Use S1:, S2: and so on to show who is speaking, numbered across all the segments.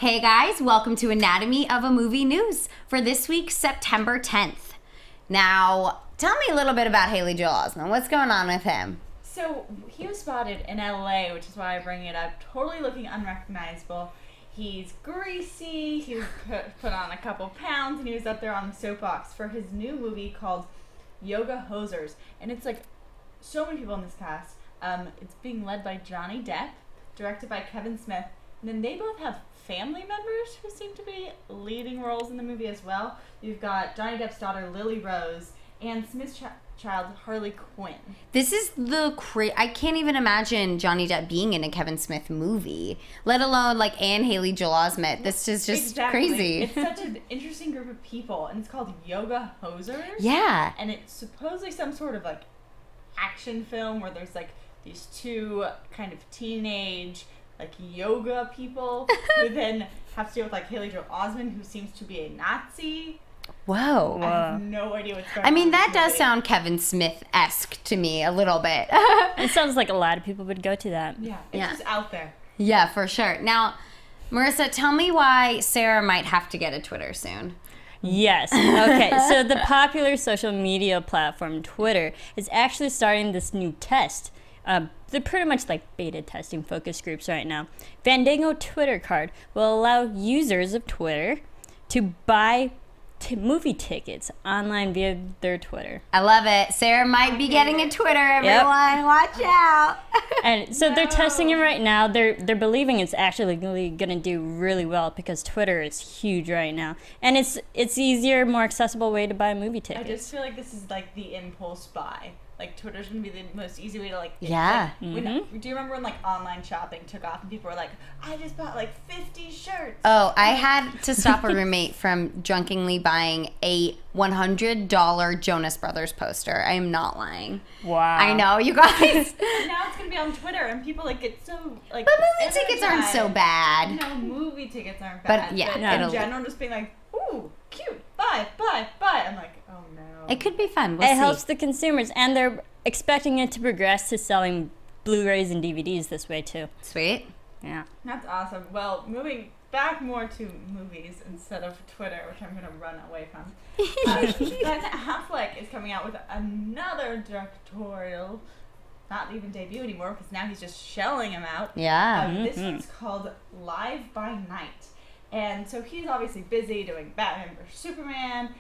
S1: Hey guys, welcome to Anatomy of a Movie News for this week, September 10th. Now, tell me a little bit about Haley Joel Osment. What's going on with him?
S2: So, he was spotted in LA, which is why I bring it up, totally looking unrecognizable. He's greasy, he was put on a couple pounds, and he was up there on the soapbox for his new movie called Yoga Hosers. And it's like so many people in this cast. It's being led by Johnny Depp, directed by Kevin Smith, and then they both have family members who seem to be leading roles in the movie as well. You've got Johnny Depp's daughter Lily Rose and Smith's child Harley Quinn.
S1: This is I can't even imagine Johnny Depp being in a Kevin Smith movie, let alone and Haley Joel Osment. This is just crazy.
S2: It's such an interesting group of people, and it's called Yoga Hosers.
S1: Yeah.
S2: And it's supposedly some sort of action film where there's these two kind of teenage yoga people who then have to deal with Haley Joel Osment, who seems to be a Nazi.
S1: Whoa.
S2: I have no idea what's going on.
S1: I mean, that does sound Kevin Smith-esque to me a little bit.
S3: It sounds like a lot of people would go to that.
S2: Yeah, it's just out there.
S1: Yeah, for sure. Now, Marissa, tell me why Sarah might have to get a Twitter soon.
S3: Yes. Okay, so the popular social media platform Twitter is actually starting this new test. They're pretty much beta testing focus groups right now. Fandango Twitter Card will allow users of Twitter to buy movie tickets online via their Twitter.
S1: I love it. Sarah might be getting a Twitter, everyone. Yep. Watch out.
S3: And so they're testing it right now. They're believing it's actually going to do really well because Twitter is huge right now. And it's easier, more accessible way to buy movie tickets.
S2: I just feel like this is the impulse buy. Twitter's gonna be the most easy way to
S1: Yeah.
S2: do you remember when online shopping took off and people were I just bought 50 shirts?
S1: Oh, I had to stop a roommate from drunkenly buying a $100 Jonas Brothers poster. I am not lying.
S3: Wow.
S1: I know, you guys.
S2: Now it's gonna be on Twitter and people get so
S1: But movie tickets aren't so bad.
S2: No, movie tickets aren't bad.
S1: But yeah,
S2: in general, just being ooh, cute, buy. I'm oh no.
S1: It could be fun. We'll see.
S3: It helps the consumers, and they're expecting it to progress to selling Blu-rays and DVDs this way too.
S1: Sweet.
S3: Yeah.
S2: That's awesome. Well, moving back more to movies instead of Twitter, which I'm going to run away from. Ben Affleck is coming out with another directorial, not even debut anymore, because now he's just shelling him out.
S1: Yeah.
S2: This one's called Live by Night. And so he's obviously busy doing Batman vs. Superman,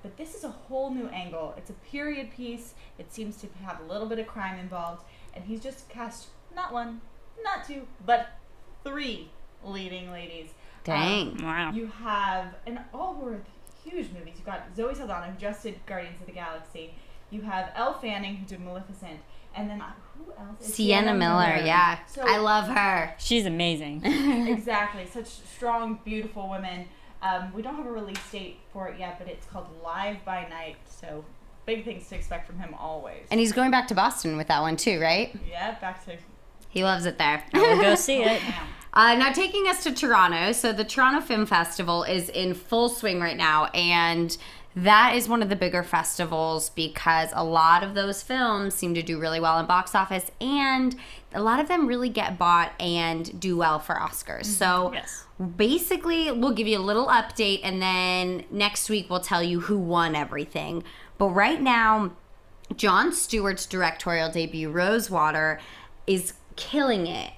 S2: but this is a whole new angle. It's a period piece. It seems to have a little bit of crime involved, and he's just cast not one, not two, but 3 leading ladies.
S1: Dang.
S3: Wow.
S2: You have, and all were huge movies. You've got Zoe Saldana, who just did Guardians of the Galaxy. You have Elle Fanning, who did Maleficent. And then who else?
S1: Sienna Miller, yeah. So, I love her.
S3: She's amazing.
S2: Exactly. Such strong, beautiful women. We don't have a release date for it yet, but it's called Live by Night. So big things to expect from him always.
S1: And he's going back to Boston with that one too, right?
S2: Yeah, back to...
S1: He loves it there.
S3: We'll go see it.
S1: Now taking us to Toronto. So the Toronto Film Festival is in full swing right now, and that is one of the bigger festivals because a lot of those films seem to do really well in box office, and a lot of them really get bought and do well for Oscars. So
S3: yes.
S1: Basically, we'll give you a little update, and then next week we'll tell you who won everything. But right now, Jon Stewart's directorial debut, Rosewater, is killing it.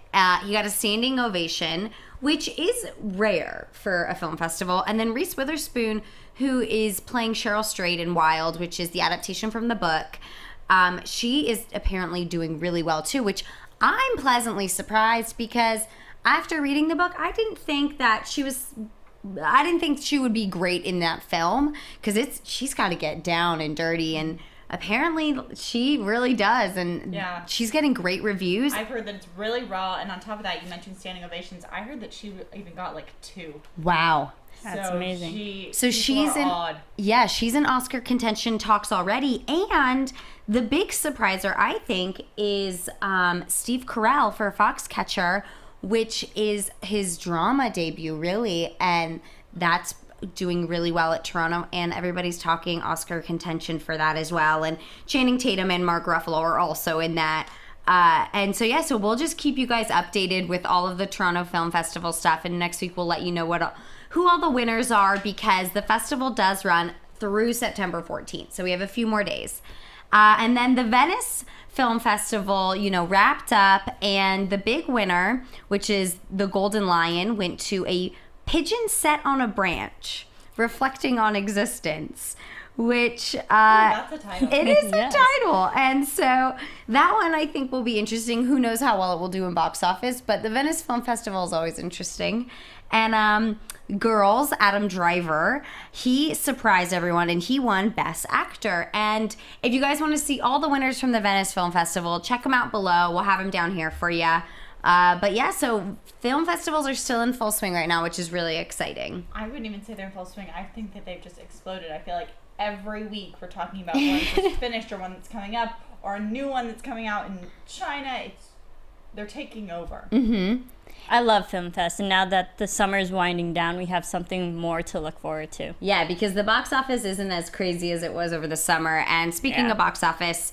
S1: He got a standing ovation, which is rare for a film festival. And then Reese Witherspoon, who is playing Cheryl Strait in Wild, which is the adaptation from the book, she is apparently doing really well too, which I'm pleasantly surprised because after reading the book, I didn't think she would be great in that film because she's got to get down and dirty, and apparently she really does, and she's getting great reviews.
S2: I've heard that it's really raw, and on top of that, you mentioned standing ovations. I heard that she even got 2.
S1: Wow.
S3: That's amazing.
S1: She's in Oscar contention talks already, and the big surpriser, I think, is Steve Carell for Foxcatcher, which is his drama debut, really, and that's doing really well at Toronto, and everybody's talking Oscar contention for that as well. And Channing Tatum and Mark Ruffalo are also in that. And so, so we'll just keep you guys updated with all of the Toronto Film Festival stuff. And next week we'll let you know who all the winners are, because the festival does run through September 14th. So we have a few more days. And then the Venice Film Festival, wrapped up. And the big winner, which is the Golden Lion, went to a pigeon set on a branch, reflecting on existence. Which
S2: that's a title.
S1: It is
S3: Yes.
S1: a title, and so that one I think will be interesting. Who knows how well it will do in box office, but the Venice Film Festival is always interesting. And Girls, Adam Driver, he surprised everyone and he won Best Actor. And if you guys want to see all the winners from the Venice Film Festival, check them out below. We'll have them down here for you. So film festivals are still in full swing right now, which is really exciting.
S2: I wouldn't even say they're in full swing. I think that they've just exploded. I feel like every week we're talking about one that's finished or one that's coming up or a new one that's coming out in China. They're taking over.
S1: Mm-hmm.
S3: I love Film Fest, and now that the summer is winding down, we have something more to look forward to.
S1: Yeah, because the box office isn't as crazy as it was over the summer. And speaking of box office,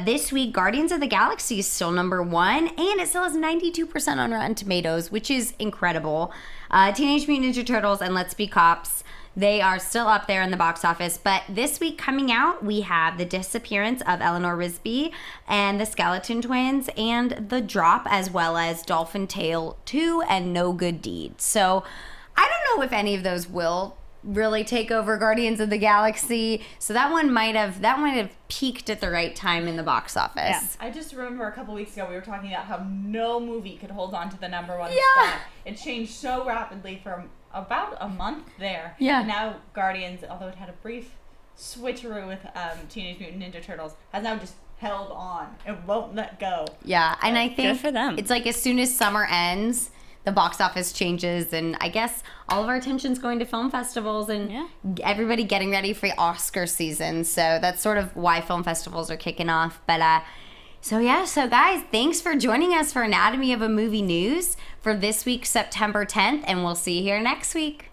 S1: this week, Guardians of the Galaxy is still number 1, and it still has 92% on Rotten Tomatoes, which is incredible. Teenage Mutant Ninja Turtles and Let's Be Cops, they are still up there in the box office. But this week coming out, we have The Disappearance of Eleanor Rigby and the Skeleton Twins, and The Drop, as well as Dolphin Tale 2 and No Good Deed. So I don't know if any of those will really take over Guardians of the Galaxy. So that might have peaked at the right time in the box office.
S3: Yeah.
S2: I just remember a couple weeks ago we were talking about how no movie could hold on to the number 1
S1: Yeah.
S2: spot. It changed so rapidly from about a month there.
S1: Yeah.
S2: And now Guardians, although it had a brief switcheroo with Teenage Mutant Ninja Turtles, has now just held on and won't let go.
S1: Yeah, and I think
S3: Good for them.
S1: it's like as soon as summer ends, the box office changes, and I guess all of our attention's going to film festivals and everybody getting ready for Oscar season. So that's sort of why film festivals are kicking off. But so guys, thanks for joining us for Anatomy of a Movie News for this week, September 10th, and we'll see you here next week.